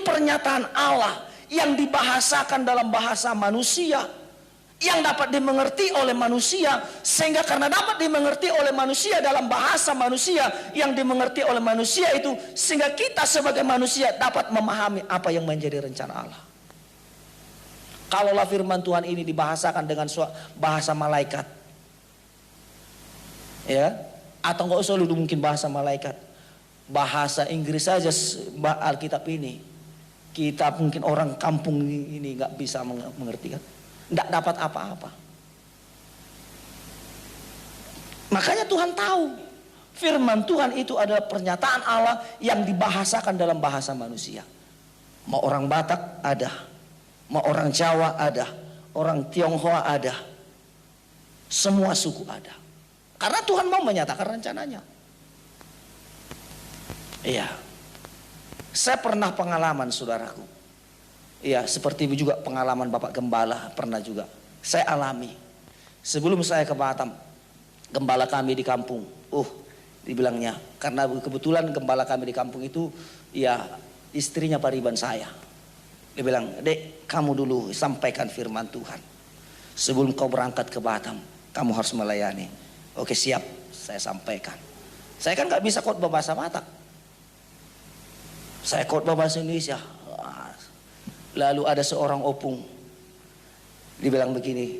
B: pernyataan Allah yang dibahasakan dalam bahasa manusia, yang dapat dimengerti oleh manusia, sehingga karena dapat dimengerti oleh manusia dalam bahasa manusia yang dimengerti oleh manusia itu, sehingga kita sebagai manusia dapat memahami apa yang menjadi rencana Allah. Kalaulah firman Tuhan ini dibahasakan dengan bahasa malaikat, ya, atau nggak usah dulu mungkin bahasa malaikat, bahasa Inggris saja Alkitab ini, kita mungkin orang kampung ini nggak bisa mengerti kan, nggak dapat apa-apa. Makanya Tuhan tahu firman Tuhan itu adalah pernyataan Allah yang dibahasakan dalam bahasa manusia. Mau orang Batak ada, mau orang Jawa ada, orang Tionghoa ada, semua suku ada. Karena Tuhan mau menyatakan rencananya. Iya, saya pernah pengalaman saudaraku. Iya, seperti juga pengalaman Bapak Gembala pernah juga saya alami. Sebelum saya ke Batam, gembala kami di kampung, dibilangnya, karena kebetulan gembala kami di kampung itu, ya istrinya pariban saya. Dia bilang, "Dek, kamu dulu sampaikan firman Tuhan. Sebelum kau berangkat ke Batam, kamu harus melayani." Oke, siap, saya sampaikan. Saya kan nggak bisa khotbah bahasa Batak. Saya khotbah bahasa Indonesia. Lalu ada seorang opung, dibilang begini,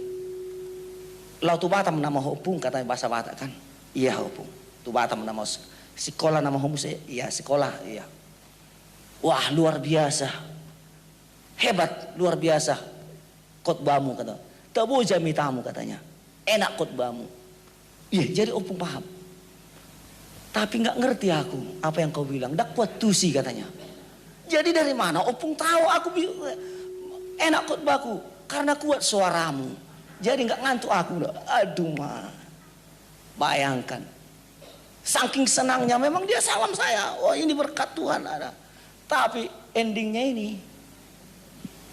B: "Lau tu Batam nama opung," katanya bahasa Batak kan. "Iya opung, tu Batam nama sekolah nama homus." "Iya sekolah, iya." "Wah luar biasa, hebat, luar biasa khotbahmu," kata. "Tabu jamitamu," katanya. "Enak khotbahmu." Iya, jadi opung paham. Tapi nggak ngerti aku apa yang kau bilang. "Dak kuat tusi," katanya. Jadi dari mana opung tahu aku enak khotbahku? Karena kuat suaramu. Jadi nggak ngantuk aku. Aduh mah, bayangkan. Saking senangnya memang dia salam saya. Oh ini berkat Tuhan ada. Tapi endingnya ini,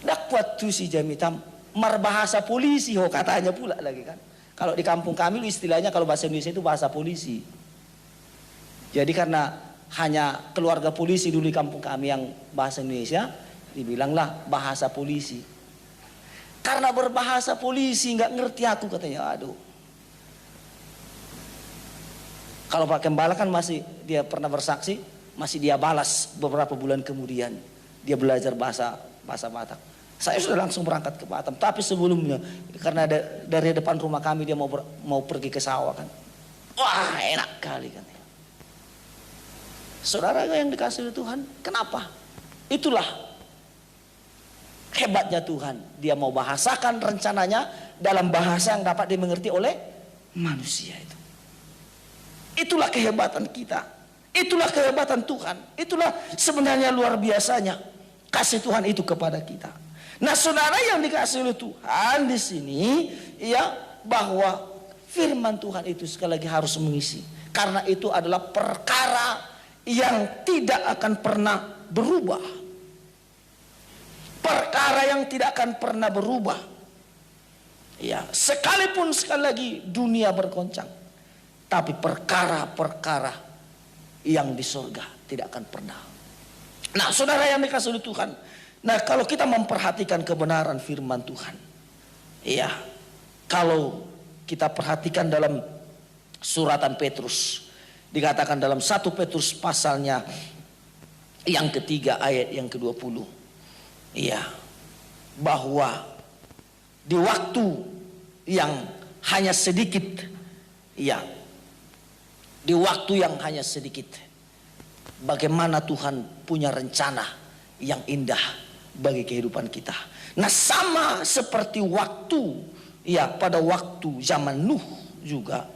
B: dak kuat tusi jamitam, marbahasa polisi katanya pula lagi kan. Kalau di kampung kami istilahnya kalau bahasa Indonesia itu bahasa polisi. Jadi karena hanya keluarga polisi dulu di kampung kami yang bahasa Indonesia, dibilanglah bahasa polisi. Karena berbahasa polisi nggak ngerti aku katanya. Aduh. Kalau Pak Gembala kan masih dia pernah bersaksi, masih dia balas beberapa bulan kemudian dia belajar bahasa Batak. Saya sudah langsung berangkat ke Batam, tapi sebelumnya karena dari depan rumah kami dia mau pergi ke sawah kan. Wah enak kali kan. Saudara yang dikasihi Tuhan, kenapa? Itulah hebatnya Tuhan. Dia mau bahasakan rencananya dalam bahasa yang dapat dimengerti oleh manusia itu. Itulah kehebatan kita. Itulah kehebatan Tuhan. Itulah sebenarnya luar biasanya kasih Tuhan itu kepada kita. Nah, saudara yang dikasihi oleh Tuhan di sini, ya, bahwa firman Tuhan itu sekali lagi harus mengisi. Karena itu adalah perkara yang tidak akan pernah berubah. Perkara yang tidak akan pernah berubah. Ya, sekalipun sekali lagi dunia bergoncang, tapi perkara-perkara yang di surga tidak akan pernah. Nah, saudara yang dikasihi oleh Tuhan, nah kalau kita memperhatikan kebenaran firman Tuhan, ya, kalau kita perhatikan dalam suratan Petrus, dikatakan dalam 1 Petrus pasalnya yang ketiga ayat yang ke-20, iya, bahwa di waktu yang hanya sedikit, iya, di waktu yang hanya sedikit, bagaimana Tuhan punya rencana yang indah bagi kehidupan kita. Nah, sama seperti waktu ya pada waktu zaman Nuh juga,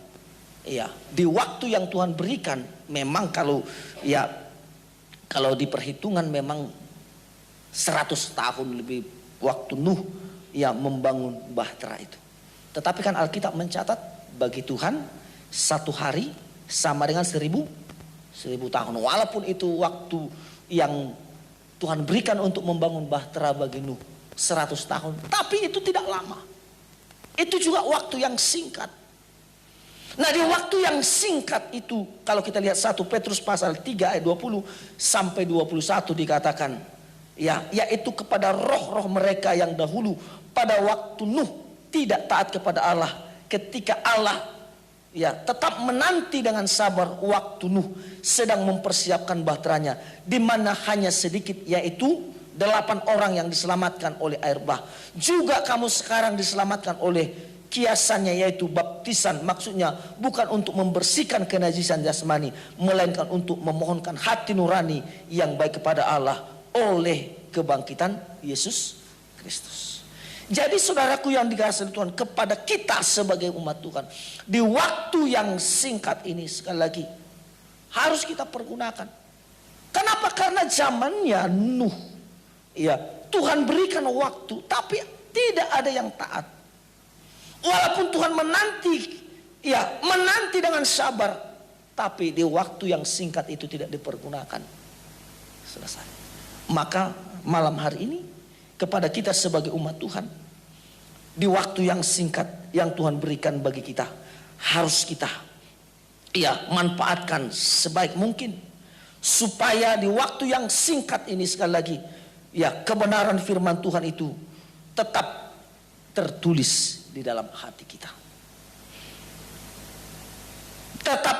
B: ya di waktu yang Tuhan berikan, memang kalau di perhitungan memang 100 tahun lebih waktu Nuh ya membangun bahtera itu. Tetapi kan Alkitab mencatat bagi Tuhan satu hari sama dengan 1000 tahun. Walaupun itu waktu yang Tuhan berikan untuk membangun bahtera bagi Nuh 100 tahun, tapi itu tidak lama. Itu juga waktu yang singkat. Nah, di waktu yang singkat itu, kalau kita lihat 1 Petrus pasal 3 ayat 20 sampai 21 dikatakan, ya, yaitu kepada roh-roh mereka yang dahulu pada waktu Nuh tidak taat kepada Allah, ketika Allah ya tetap menanti dengan sabar waktu Nuh sedang mempersiapkan bahteranya, di mana hanya sedikit, yaitu 8 orang yang diselamatkan oleh air bah. Juga kamu sekarang diselamatkan oleh kiasannya, yaitu baptisan. Maksudnya bukan untuk membersihkan kenajisan jasmani, melainkan untuk memohonkan hati nurani yang baik kepada Allah oleh kebangkitan Yesus Kristus. Jadi saudaraku yang dikasihi Tuhan, kepada kita sebagai umat Tuhan, di waktu yang singkat ini sekali lagi harus kita pergunakan. Kenapa? Karena zamannya Nuh, ya Tuhan berikan waktu, tapi tidak ada yang taat. Walaupun Tuhan menanti dengan sabar, tapi di waktu yang singkat itu tidak dipergunakan. Selesai. Maka malam hari ini kepada kita sebagai umat Tuhan, di waktu yang singkat yang Tuhan berikan bagi kita, harus kita manfaatkan sebaik mungkin, supaya di waktu yang singkat ini sekali lagi kebenaran firman Tuhan itu tetap tertulis di dalam hati kita. Tetap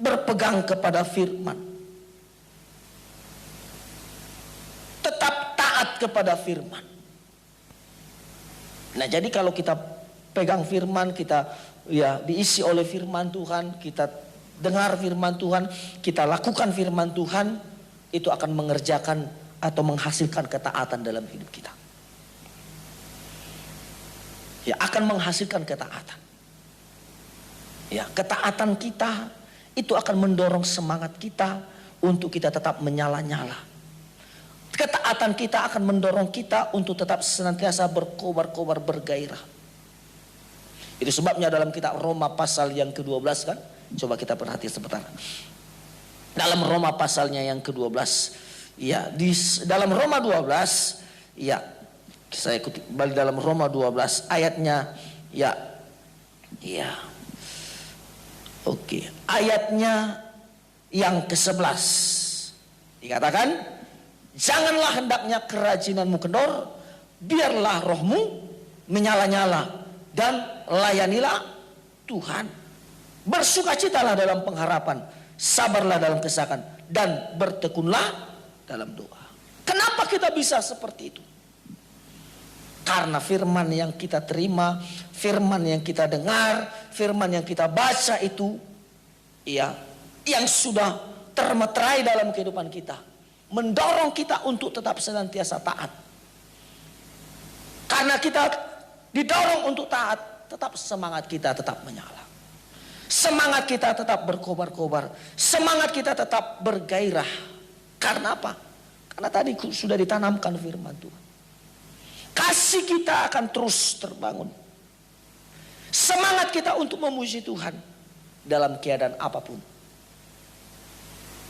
B: berpegang kepada firman, tetap taat kepada firman. Nah, jadi kalau kita pegang firman, kita diisi oleh firman Tuhan, kita dengar firman Tuhan, kita lakukan firman Tuhan, itu akan mengerjakan atau menghasilkan ketaatan dalam hidup kita. Ya, akan menghasilkan ketaatan. Ya, ketaatan kita itu akan mendorong semangat kita untuk kita tetap menyala-nyala. Ketaatan kita akan mendorong kita untuk tetap senantiasa berkobar-kobar, bergairah. Itu sebabnya dalam kitab Roma pasal yang ke-12 kan, coba kita perhatikan sebentar. Dalam Roma pasalnya yang ke-12, ya di dalam Roma 12, ya saya ikuti balik dalam Roma 12 ayatnya, oke, ayatnya yang ke-11 dikatakan, janganlah hendaknya kerajinanmu kendor, biarlah rohmu menyala-nyala, dan layanilah Tuhan. Bersukacitalah dalam pengharapan, sabarlah dalam kesakan, dan bertekunlah dalam doa. Kenapa kita bisa seperti itu? Karena firman yang kita terima, firman yang kita dengar, firman yang kita baca itu, yang sudah termeterai dalam kehidupan kita, mendorong kita untuk tetap senantiasa taat. Karena kita didorong untuk taat, tetap semangat kita tetap menyala. Semangat kita tetap berkobar-kobar. Semangat kita tetap bergairah. Karena apa? Karena tadi sudah ditanamkan firman Tuhan. Kasih kita akan terus terbangun. Semangat kita untuk memuji Tuhan dalam keadaan apapun.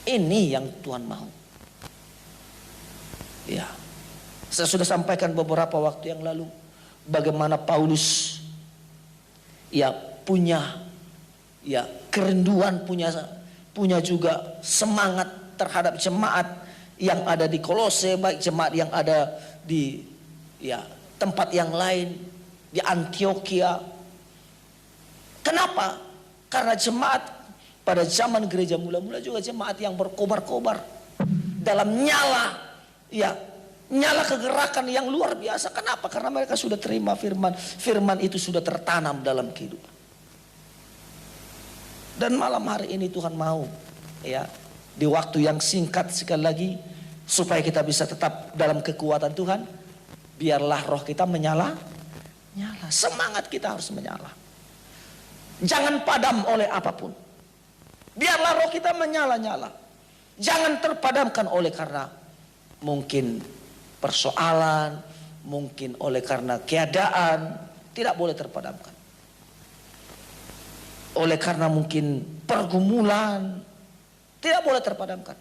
B: Ini yang Tuhan mau. Ya, saya sudah sampaikan beberapa waktu yang lalu bagaimana Paulus punya kerinduan, punya juga semangat terhadap jemaat yang ada di Kolose, baik jemaat yang ada di tempat yang lain, di Antioquia. Kenapa? Karena jemaat pada zaman gereja mula-mula juga jemaat yang berkobar-kobar dalam nyala kegerakan yang luar biasa. Kenapa? Karena mereka sudah terima firman. Firman itu sudah tertanam dalam kehidupan. Dan malam hari ini Tuhan mau di waktu yang singkat sekali lagi, supaya kita bisa tetap dalam kekuatan Tuhan, biarlah roh kita menyala nyala. Semangat kita harus menyala. Jangan padam oleh apapun. Biarlah roh kita menyala-nyala. Jangan terpadamkan oleh karena mungkin persoalan, mungkin oleh karena keadaan. Tidak boleh terpadamkan. Oleh karena mungkin pergumulan, tidak boleh terpadamkan.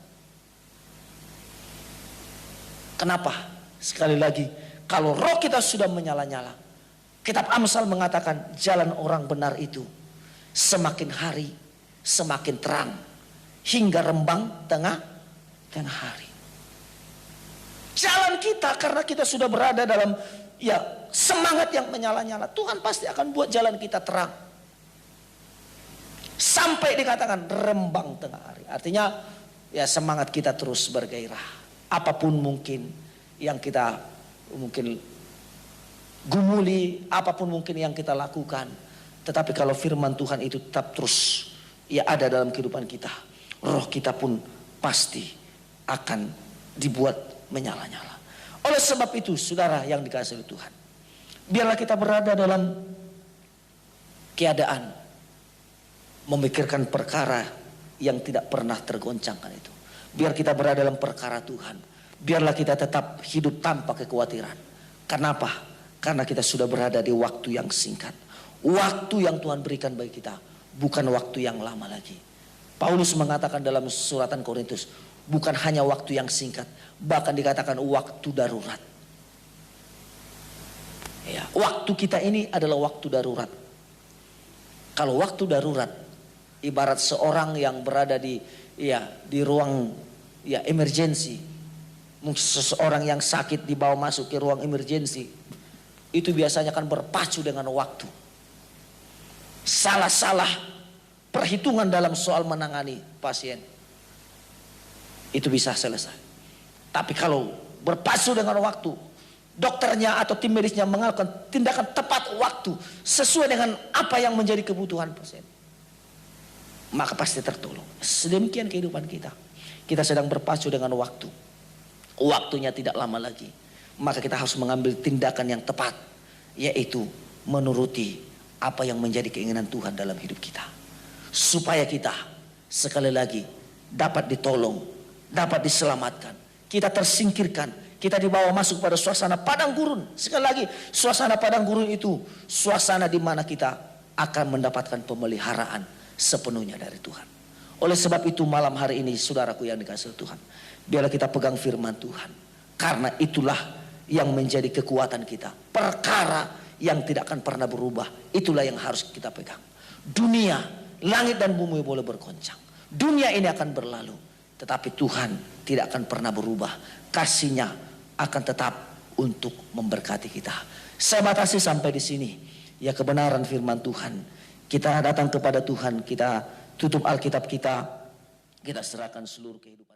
B: Kenapa? Sekali lagi, kalau roh kita sudah menyala-nyala, kitab Amsal mengatakan jalan orang benar itu semakin hari semakin terang hingga rembang tengah hari. Jalan kita karena kita sudah berada dalam semangat yang menyala-nyala, Tuhan pasti akan buat jalan kita terang. Sampai dikatakan rembang tengah hari. Artinya semangat kita terus bergairah. Apapun mungkin yang kita mungkin gumuli, apapun mungkin yang kita lakukan, tetapi kalau firman Tuhan itu tetap terus ada dalam kehidupan kita, roh kita pun pasti akan dibuat menyala-nyala. Oleh sebab itu, saudara yang dikasihi Tuhan, biarlah kita berada dalam keadaan memikirkan perkara yang tidak pernah tergoncangkan itu. Biar kita berada dalam perkara Tuhan. Biarlah kita tetap hidup tanpa kekhawatiran. Kenapa? Karena kita sudah berada di waktu yang singkat. Waktu yang Tuhan berikan bagi kita bukan waktu yang lama lagi. Paulus mengatakan dalam suratan Korintus, bukan hanya waktu yang singkat, bahkan dikatakan waktu darurat. Waktu kita ini adalah waktu darurat. Kalau waktu darurat, ibarat seorang yang berada di ruang emergensi, mungkin seseorang yang sakit dibawa masuk ke ruang emergensi, itu biasanya kan berpacu dengan waktu. Salah-salah perhitungan dalam soal menangani pasien itu bisa selesai. Tapi kalau berpacu dengan waktu, dokternya atau tim medisnya melakukan tindakan tepat waktu sesuai dengan apa yang menjadi kebutuhan pasien, maka pasti tertolong. Sedemikian kehidupan kita. Kita sedang berpacu dengan waktu. Waktunya tidak lama lagi. Maka kita harus mengambil tindakan yang tepat, yaitu menuruti apa yang menjadi keinginan Tuhan dalam hidup kita. Supaya kita sekali lagi dapat ditolong, dapat diselamatkan. Kita tersingkirkan, kita dibawa masuk pada suasana padang gurun. Sekali lagi, suasana padang gurun itu suasana di mana kita akan mendapatkan pemeliharaan sepenuhnya dari Tuhan. Oleh sebab itu malam hari ini, saudaraku yang dikasihi Tuhan, biarlah kita pegang firman Tuhan. Karena itulah yang menjadi kekuatan kita. Perkara yang tidak akan pernah berubah, itulah yang harus kita pegang. Dunia, langit dan bumi boleh bergoncang. Dunia ini akan berlalu, tetapi Tuhan tidak akan pernah berubah. Kasih-Nya akan tetap untuk memberkati kita. Saya batasi sampai di sini. Kebenaran firman Tuhan. Kita datang kepada Tuhan, kita tutup Alkitab kita serahkan seluruh kehidupan.